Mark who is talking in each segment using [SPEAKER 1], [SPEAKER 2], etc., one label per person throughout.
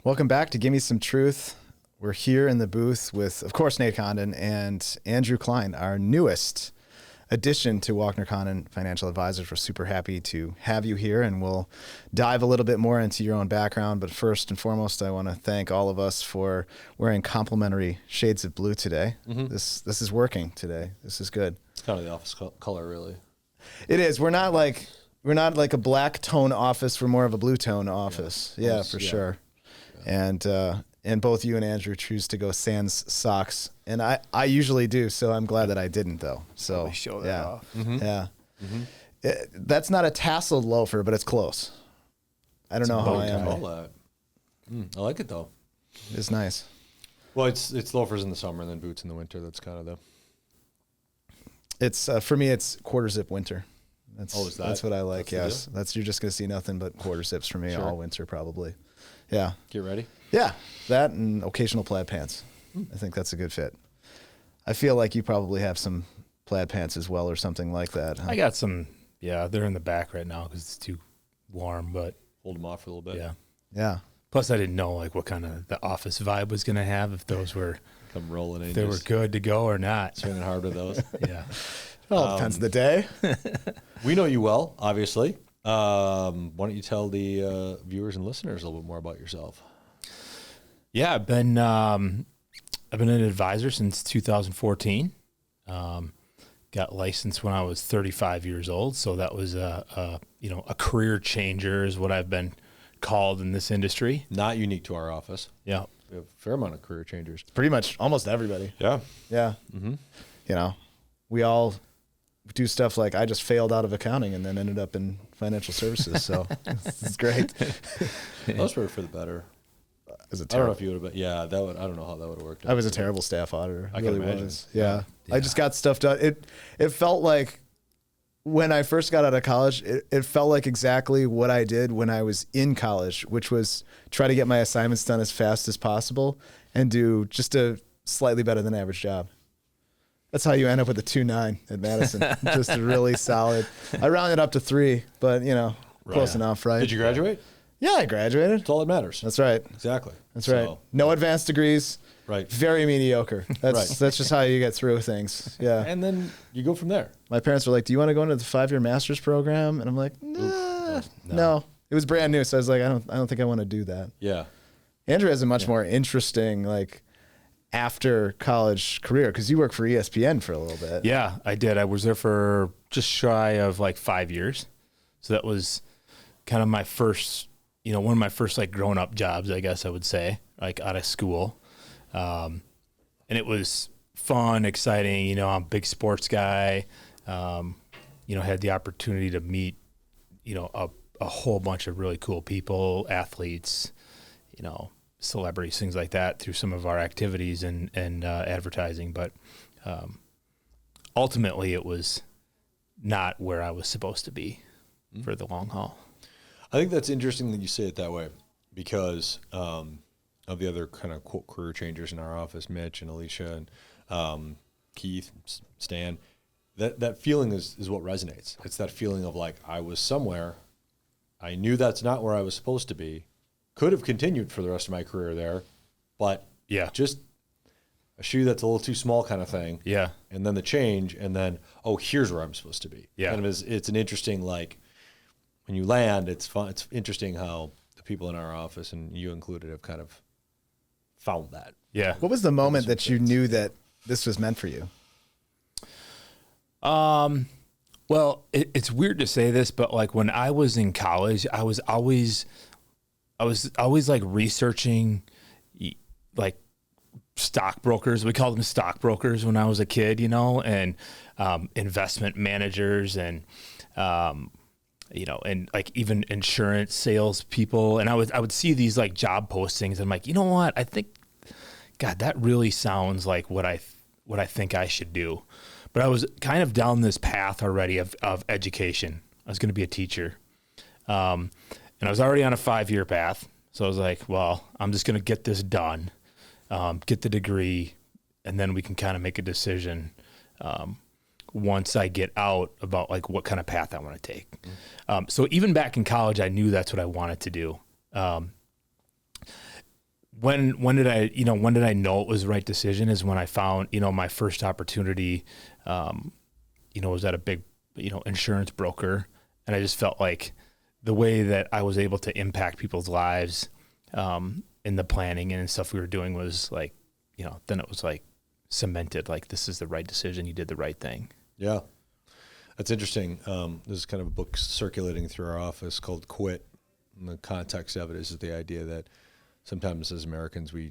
[SPEAKER 1] Welcome back to Give Me Some Truth. We're here in the booth with, of course, Nate Condon and Andrew Klein, our newest addition to Walkner Condon Financial Advisors. We're super happy to have you here, and we'll dive a little bit more into your own background. But first and foremost, I want to thank all of us for wearing complimentary shades of blue today. Mm-hmm. This is working today. This is good.
[SPEAKER 2] It's kind of the office color, really.
[SPEAKER 1] It is. We're not like a black tone office. We're more of a blue tone office. Yeah, for sure. Yeah. And both you and Andrew choose to go sans socks, and I usually do, so I'm glad that I didn't though. So
[SPEAKER 3] show that off.
[SPEAKER 1] Mm-hmm. Yeah, mm-hmm. That's not a tasseled loafer, but it's close. I don't know how I am.
[SPEAKER 2] I like it though.
[SPEAKER 1] It's nice.
[SPEAKER 2] Well, it's loafers in the summer and then boots in the winter. That's kind of the.
[SPEAKER 1] It's for me. It's quarter zip winter. That's what I like.
[SPEAKER 2] That's
[SPEAKER 1] yes, you're just gonna see nothing but quarter zips for me all winter probably. Yeah.
[SPEAKER 2] Get ready.
[SPEAKER 1] Yeah, that and occasional plaid pants. I think that's a good fit. I feel like you probably have some plaid pants as well or something like that. Huh?
[SPEAKER 3] I got some. Yeah, they're in the back right now because it's too warm, but
[SPEAKER 2] hold them off for a little bit.
[SPEAKER 3] Yeah.
[SPEAKER 1] Yeah.
[SPEAKER 3] Plus, I didn't know like what kind of the office vibe was going to have, if those were
[SPEAKER 2] come rolling in.
[SPEAKER 3] If they were good to go or not.
[SPEAKER 2] Swinging hard with those.
[SPEAKER 3] Yeah.
[SPEAKER 1] Well, depends on the day.
[SPEAKER 2] We know you well, obviously. Why don't you tell the viewers and listeners a little bit more about yourself?
[SPEAKER 3] Yeah, I've been an advisor since 2014. Got licensed when I was 35 years old, so that was a career changer is what I've been called in this industry.
[SPEAKER 2] Not unique to our office.
[SPEAKER 3] Yeah,
[SPEAKER 2] we have a fair amount of career changers.
[SPEAKER 1] Pretty much almost everybody.
[SPEAKER 2] Yeah,
[SPEAKER 1] yeah. Mm-hmm. You know, we all do stuff like I just failed out of accounting and then ended up in financial services. So it's great.
[SPEAKER 2] Those were for the better. I don't know if you would have been. Yeah, I don't know how that would have worked.
[SPEAKER 1] I was a terrible staff auditor.
[SPEAKER 2] I can imagine.
[SPEAKER 1] Yeah. I just got stuff done. It felt like when I first got out of college, it felt like exactly what I did when I was in college, which was try to get my assignments done as fast as possible and do just a slightly better than average job. That's how you end up with a 2.9 at Madison. Just a really solid. I rounded up to 3, but close enough, right?
[SPEAKER 2] Did you graduate?
[SPEAKER 1] Yeah, I graduated.
[SPEAKER 2] That's all that matters.
[SPEAKER 1] That's right.
[SPEAKER 2] Exactly.
[SPEAKER 1] That's right. No advanced degrees.
[SPEAKER 2] Right.
[SPEAKER 1] Very mediocre. That's just how you get through things. Yeah.
[SPEAKER 2] And then you go from there.
[SPEAKER 1] My parents were like, "Do you want to go into the 5-year master's program?" And I'm like, "Nah, no." It was brand new, so I was like, "I don't think I want to do that."
[SPEAKER 2] Yeah.
[SPEAKER 1] Andrew has a much more interesting after college career because you worked for ESPN for a little bit.
[SPEAKER 3] Yeah, I did. I was there for just shy of 5 years, so that was kind of my first. One of my first grown-up jobs, I guess I would say, out of school. And it was fun, exciting. I'm a big sports guy. Had the opportunity to meet, a whole bunch of really cool people, athletes, celebrities, things like that through some of our activities and advertising. But ultimately, it was not where I was supposed to be for the long haul.
[SPEAKER 2] I think that's interesting that you say it that way because of the other kind of quote career changers in our office, Mitch and Alicia and Keith, Stan. That feeling is what resonates. It's that feeling of I was somewhere, I knew that's not where I was supposed to be, could have continued for the rest of my career there, but just a shoe that's a little too small kind of thing.
[SPEAKER 3] Yeah.
[SPEAKER 2] And then the change, and then, here's where I'm supposed to be.
[SPEAKER 3] Yeah.
[SPEAKER 2] Kind of it's an interesting when you land, it's fun. It's interesting how the people in our office, and you included, have kind of found that.
[SPEAKER 3] Yeah.
[SPEAKER 1] What was the moment that you knew that this was meant for you?
[SPEAKER 3] Well, it's weird to say this, but when I was in college, I was always researching stockbrokers. We called them stockbrokers when I was a kid, and investment managers and and even insurance sales people. And I would see these job postings and I'm like, you know what? I think, God, that really sounds like what I think I should do. But I was kind of down this path already of education. I was going to be a teacher. And I was already on a 5-year path. So I was like, well, I'm just going to get this done, get the degree, and then we can kind of make a decision once I get out about what kind of path I want to take. So even back in college, I knew that's what I wanted to do. when did I know it was the right decision is when I found, my first opportunity, was at a big, insurance broker. And I just felt like the way that I was able to impact people's lives, in the planning and stuff we were doing was like, then it was like cemented, like this is the right decision. You did the right thing.
[SPEAKER 2] Yeah. That's interesting. There's kind of a book circulating through our office called Quit. And the context of it is the idea that sometimes as Americans, we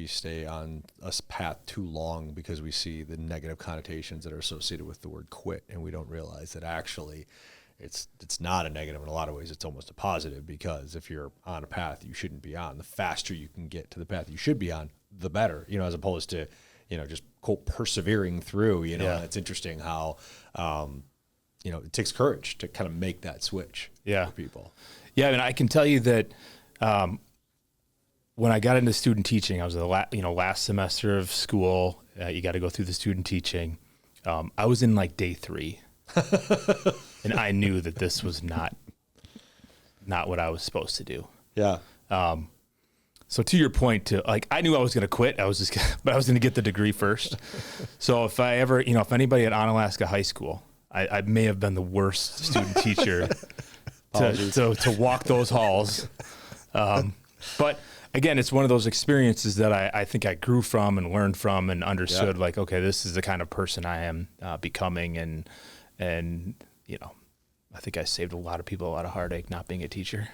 [SPEAKER 2] stay on a path too long because we see the negative connotations that are associated with the word quit. And we don't realize that actually it's not a negative. In a lot of ways, it's almost a positive, because if you're on a path you shouldn't be on, the faster you can get to the path you should be on, the better, as opposed to, just quote persevering through,
[SPEAKER 3] Yeah.
[SPEAKER 2] And it's interesting how, it takes courage to kind of make that switch for people.
[SPEAKER 3] Yeah. And I can tell you that, when I got into student teaching, I was the last semester of school. You got to go through the student teaching. I was in like day 3. And I knew that this was not what I was supposed to do.
[SPEAKER 2] Yeah.
[SPEAKER 3] So to your point, I knew I was going to quit. But I was going to get the degree first. So if I ever, if anybody at Onalaska High School, I may have been the worst student teacher to walk those halls. But again, it's one of those experiences that I think I grew from and learned from and understood, like, okay, this is the kind of person I am becoming. And I think I saved a lot of people a lot of heartache not being a teacher.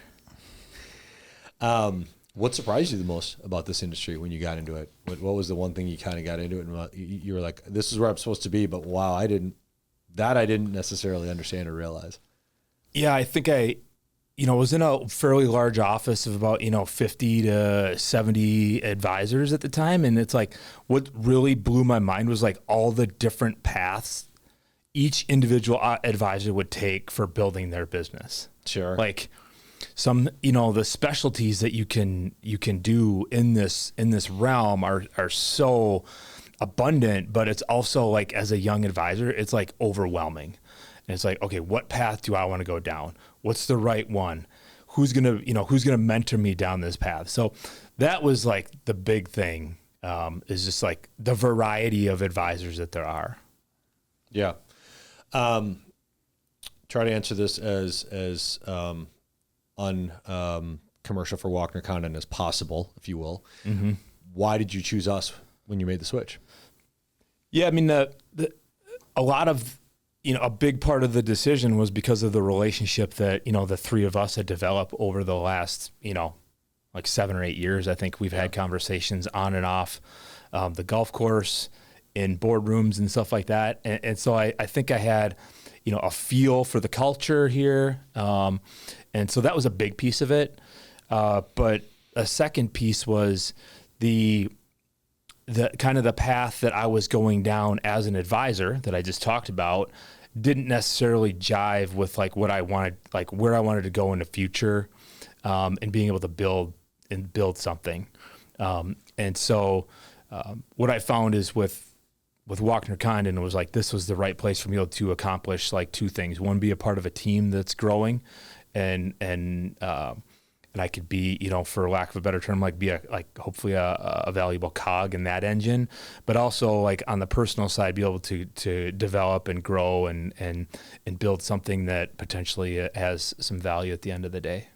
[SPEAKER 2] What surprised you the most about this industry when you got into it? What was the one thing you kind of got into it and you were like, this is where I'm supposed to be, but wow, I didn't necessarily understand or realize.
[SPEAKER 3] Yeah, I think I was in a fairly large office of about, 50 to 70 advisors at the time. And it's like, what really blew my mind was like all the different paths each individual advisor would take for building their business.
[SPEAKER 2] Sure.
[SPEAKER 3] Like some, the specialties that you can do in this realm are so abundant, but it's also like, as a young advisor, it's like overwhelming. And it's like, okay, what path do I want to go down? What's the right one? Who's going to mentor me down this path? So that was like the big thing, is just like the variety of advisors that there are.
[SPEAKER 2] Yeah. Try to answer this as uncommercial for Walkner Condon as possible, if you will. Mm-hmm. Why did you choose us when you made the switch?
[SPEAKER 3] Yeah, I mean, a lot of, a big part of the decision was because of the relationship that, the three of us had developed over the last, like 7 or 8 years. I think we've had conversations on and off the golf course, in boardrooms and stuff like that. And so I think I had, a feel for the culture here. And so that was a big piece of it. But a second piece was the kind of the path that I was going down as an advisor that I just talked about didn't necessarily jive with like what I wanted, like where I wanted to go in the future, and being able to build something. And so what I found is with Walkner Condon, it was like, this was the right place for me to accomplish like 2 things. One, be a part of a team that's growing, and I could be, for lack of a better term, like be hopefully a valuable cog in that engine, but also like on the personal side, be able to develop and grow and build something that potentially has some value at the end of the day.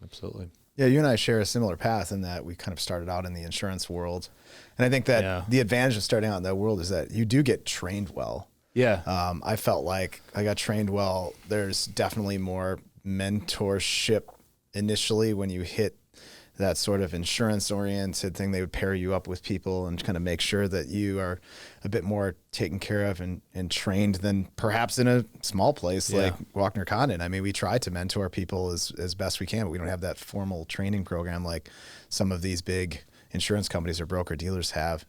[SPEAKER 2] Absolutely.
[SPEAKER 1] Yeah, you and I share a similar path in that we kind of started out in the insurance world. And I think that the advantage of starting out in that world is that you do get trained well.
[SPEAKER 3] Yeah.
[SPEAKER 1] I felt like I got trained well. There's definitely more mentorship initially when you hit that sort of insurance-oriented thing. They would pair you up with people and kind of make sure that you are a bit more taken care of and trained than perhaps in a small place like Walkner Condon. I mean, we try to mentor people as best we can, but we don't have that formal training program like some of these big insurance companies or broker-dealers have.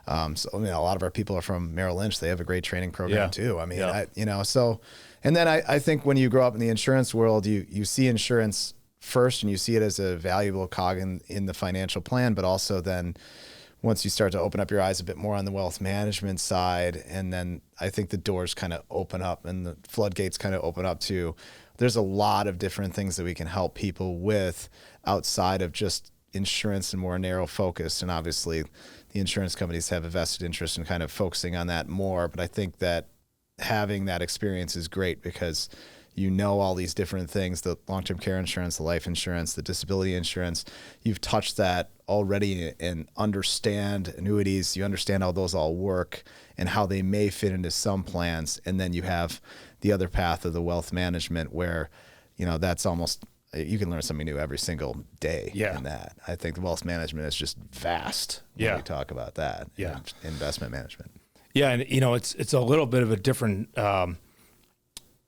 [SPEAKER 1] So a lot of our people are from Merrill Lynch. They have a great training program too. I mean, and then I think when you grow up in the insurance world, you see insurance first and you see it as a valuable cog in the financial plan, but also then once you start to open up your eyes a bit more on the wealth management side, and then I think the doors kind of open up and the floodgates kind of open up too. There's a lot of different things that we can help people with outside of just insurance and more narrow focused. And obviously the insurance companies have a vested interest in kind of focusing on that more. But I think that having that experience is great because you know all these different things, the long-term care insurance, the life insurance, the disability insurance. You've touched that already and understand annuities. You understand how those all work and how they may fit into some plans. And then you have the other path of the wealth management where, that's almost, you can learn something new every single day in that. I think the wealth management is just vast when we talk about that.
[SPEAKER 3] Yeah.
[SPEAKER 1] Investment management.
[SPEAKER 3] Yeah. And, it's a little bit of a different,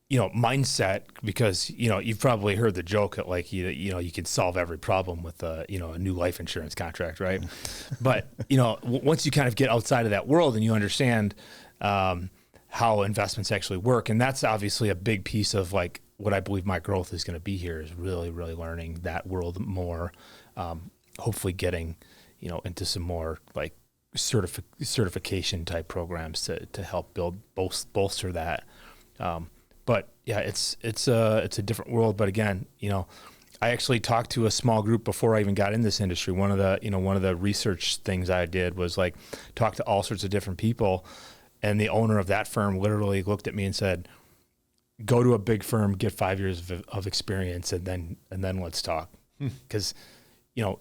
[SPEAKER 3] mindset because, you've probably heard the joke that like, you can solve every problem with a new life insurance contract, right? But, once you kind of get outside of that world and you understand how investments actually work, and that's obviously a big piece of like what I believe my growth is going to be here is really, really learning that world more, hopefully getting, into some more like certification type programs to help bolster that. But yeah, it's a different world. But again, I actually talked to a small group before I even got in this industry. One of the research things I did was like talk to all sorts of different people. And the owner of that firm literally looked at me and said, go to a big firm, get 5 years of experience, and then let's talk. Because,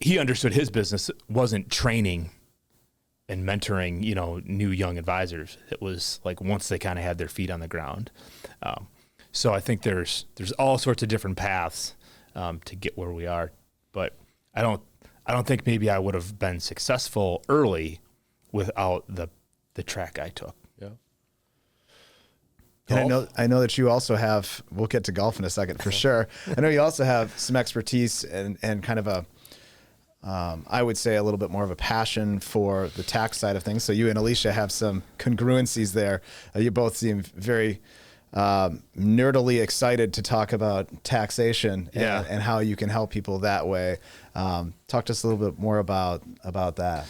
[SPEAKER 3] he understood his business wasn't training and mentoring, new young advisors. It was like once they kind of had their feet on the ground. So I think there's all sorts of different paths to get where we are, but I don't think maybe I would have been successful early without the track I took.
[SPEAKER 2] Yeah.
[SPEAKER 1] And I know that you also have, we'll get to golf in a second for sure. I know you also have some expertise and kind of I would say a little bit more of a passion for the tax side of things. So you and Alicia have some congruencies there. You both seem very nerdily excited to talk about taxation and how you can help people that way. Talk to us a little bit more about that.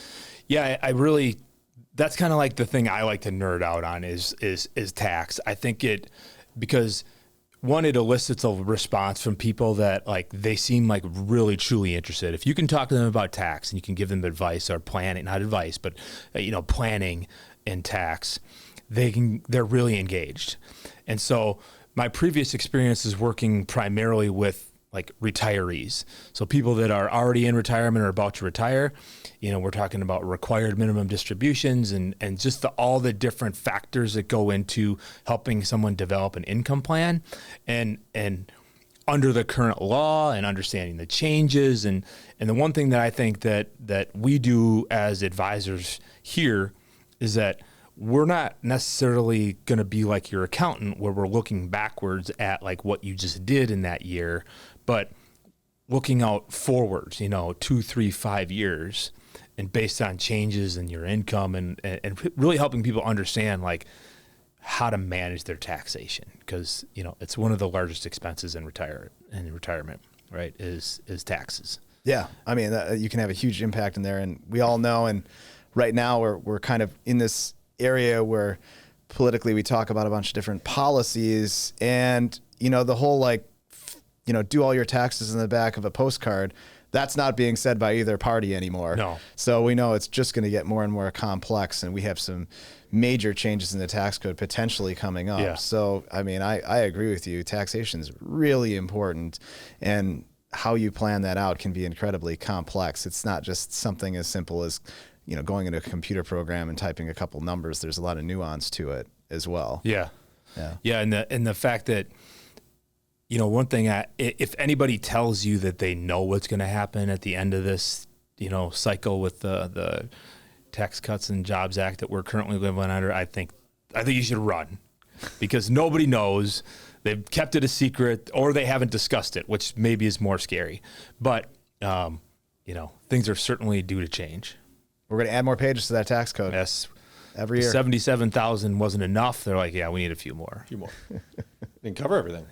[SPEAKER 3] Yeah, I really, that's kind of like the thing I like to nerd out on is tax. I think because one, it elicits a response from people that like they seem like really truly interested. If you can talk to them about tax and you can give them advice or planning, not advice, but planning in tax, they're really engaged. And so my previous experience is working primarily with like retirees. So people that are already in retirement or about to retire, we're talking about required minimum distributions and just all the different factors that go into helping someone develop an income plan and under the current law and understanding the changes. And the one thing that I think that we do as advisors here is that we're not necessarily going to be like your accountant where we're looking backwards at like what you just did in that year, but looking out forwards, 2, 3, 5 years and based on changes in your income and really helping people understand like how to manage their taxation. Because, it's one of the largest expenses in retirement, right, is taxes.
[SPEAKER 1] Yeah. I mean, you can have a huge impact in there and we all know. And right now we're kind of in this area where politically we talk about a bunch of different policies and, the whole like, do all your taxes in the back of a postcard. That's not being said by either party anymore.
[SPEAKER 3] No.
[SPEAKER 1] So we know it's just going to get more and more complex and we have some major changes in the tax code potentially coming up.
[SPEAKER 3] Yeah.
[SPEAKER 1] So, I mean, I agree with you. Taxation is really important and how you plan that out can be incredibly complex. It's not just something as simple as, going into a computer program and typing a couple numbers. There's a lot of nuance to it as well.
[SPEAKER 3] Yeah. Yeah. And the fact that, one thing, if anybody tells you that they know what's going to happen at the end of this, cycle with the Tax Cuts and Jobs Act that we're currently living under, I think you should run because nobody knows. They've kept it a secret or they haven't discussed it, which maybe is more scary. But, things are certainly due to change.
[SPEAKER 1] We're going to add more pages to that tax code.
[SPEAKER 3] Yes.
[SPEAKER 1] Every year.
[SPEAKER 3] 77,000 wasn't enough. They're like, yeah, we need a few more.
[SPEAKER 2] Didn't cover everything.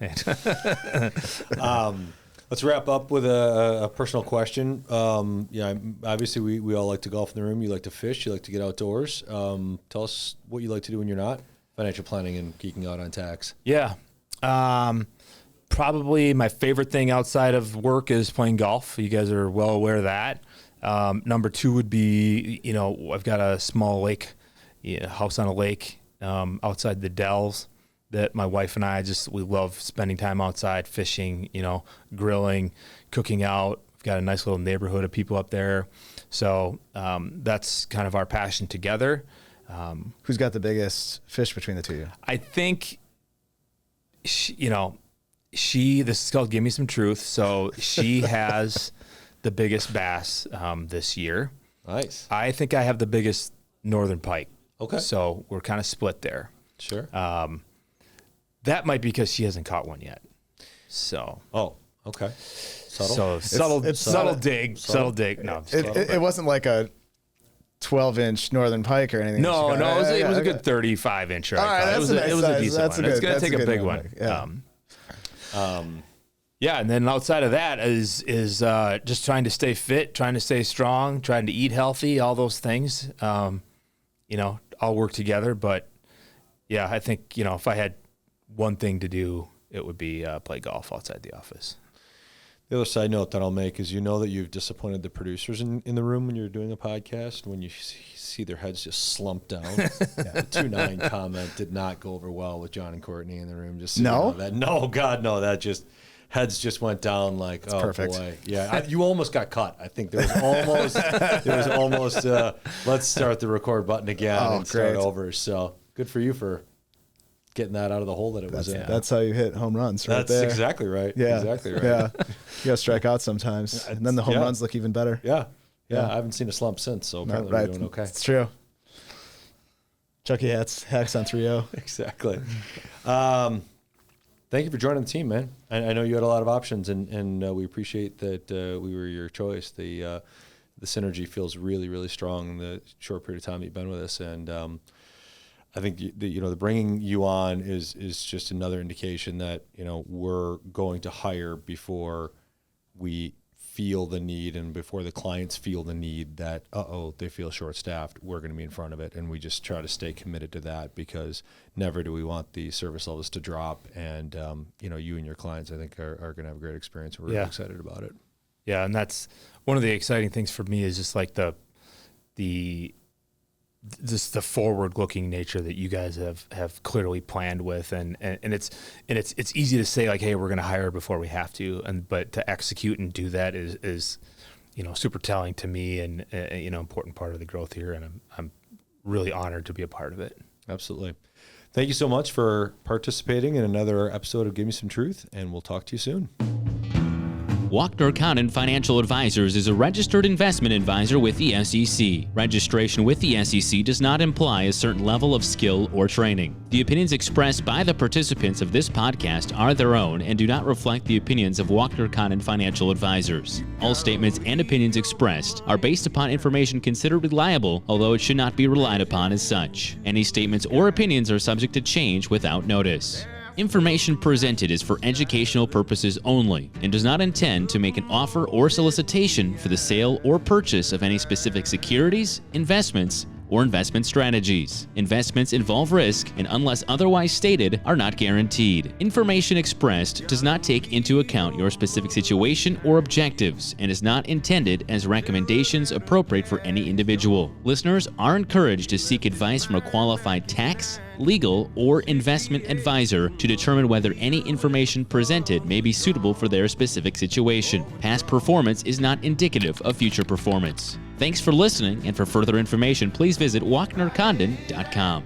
[SPEAKER 2] Let's wrap up with a personal question. Obviously we all like to golf in the room. You like to fish. You like to get outdoors. Tell us what you like to do when you're not financial planning and geeking out on tax.
[SPEAKER 3] Yeah. Probably my favorite thing outside of work is playing golf. You guys are well aware of that. Number 2 would be, I've got a small lake, house on a lake outside the Dells that my wife and I we love spending time outside, fishing, grilling, cooking out. We've got a nice little neighborhood of people up there. So that's kind of our passion together.
[SPEAKER 1] Who's got the biggest fish between the two of you?
[SPEAKER 3] I think, this is called Give Me Some Truth. So she has the biggest bass this year.
[SPEAKER 2] Nice.
[SPEAKER 3] I think I have the biggest northern pike.
[SPEAKER 2] Okay.
[SPEAKER 3] So we're kind of split there.
[SPEAKER 2] Sure.
[SPEAKER 3] That might be because she hasn't caught one yet. So.
[SPEAKER 2] Oh, okay. Subtle.
[SPEAKER 3] So subtle dig. No,
[SPEAKER 1] it wasn't like a 12-inch northern pike or anything.
[SPEAKER 3] No, it was a good 35-incher.
[SPEAKER 1] All right,
[SPEAKER 3] it was a decent one. It's going to take a big one.
[SPEAKER 1] Yeah.
[SPEAKER 3] And then outside of that is just trying to stay fit, trying to stay strong, trying to eat healthy, all those things. All work together. But yeah, I think if I had one thing to do, it would be play golf outside the office.
[SPEAKER 2] The other side note that I'll make is that you've disappointed the producers in the room when you're doing a podcast, when you see their heads just slump down. The 2-9 comment did not go over well with John and Courtney in the room. Just so
[SPEAKER 1] no?
[SPEAKER 2] That just heads just went down like,
[SPEAKER 1] that's
[SPEAKER 2] oh
[SPEAKER 1] perfect.
[SPEAKER 2] Boy. Yeah, you almost got cut. I think there was almost let's start the record button again and start over. So good for you for getting that out of the hole that it was in.
[SPEAKER 1] That's how you hit home runs right
[SPEAKER 2] That's
[SPEAKER 1] there.
[SPEAKER 2] exactly right.
[SPEAKER 1] Yeah.
[SPEAKER 2] Exactly right.
[SPEAKER 1] Yeah. You got to strike out sometimes. And then the home runs look even better.
[SPEAKER 2] Yeah. I haven't seen a slump since, so apparently we're doing okay.
[SPEAKER 1] It's true. Chucky hacks on 3-0.
[SPEAKER 2] Exactly. Thank you for joining the team, man. I know you had a lot of options, and we appreciate that we were your choice. The synergy feels really, really strong in the short period of time that you've been with us, and I think the bringing you on is just another indication that we're going to hire before we feel the need and before the clients feel the need that they feel short-staffed. We're going to be in front of it, and we just try to stay committed to that because never do we want the service levels to drop. And you and your clients, I think, are going to have a great experience. We're really excited about it.
[SPEAKER 3] Yeah, and that's one of the exciting things for me is just like the forward-looking nature that you guys have clearly planned with, and it's easy to say like, hey, we're going to hire before we have to, but to execute and do that is super telling to me, and important part of the growth here, and I'm really honored to be a part of it.
[SPEAKER 2] Absolutely. Thank you so much for participating in another episode of Give Me Some Truth, and we'll talk to you soon.
[SPEAKER 4] Walkner Condon Financial Advisors is a registered investment advisor with the SEC. Registration with the SEC does not imply a certain level of skill or training. The opinions expressed by the participants of this podcast are their own and do not reflect the opinions of Walkner Condon Financial Advisors. All statements and opinions expressed are based upon information considered reliable, although it should not be relied upon as such. Any statements or opinions are subject to change without notice. Information presented is for educational purposes only and does not intend to make an offer or solicitation for the sale or purchase of any specific securities, investments, or investment strategies. Investments involve risk and, unless otherwise stated, are not guaranteed. Information expressed does not take into account your specific situation or objectives and is not intended as recommendations appropriate for any individual. Listeners are encouraged to seek advice from a qualified tax, legal, or investment advisor to determine whether any information presented may be suitable for their specific situation. Past performance is not indicative of future performance. Thanks for listening, and for further information, please visit WalknerCondon.com.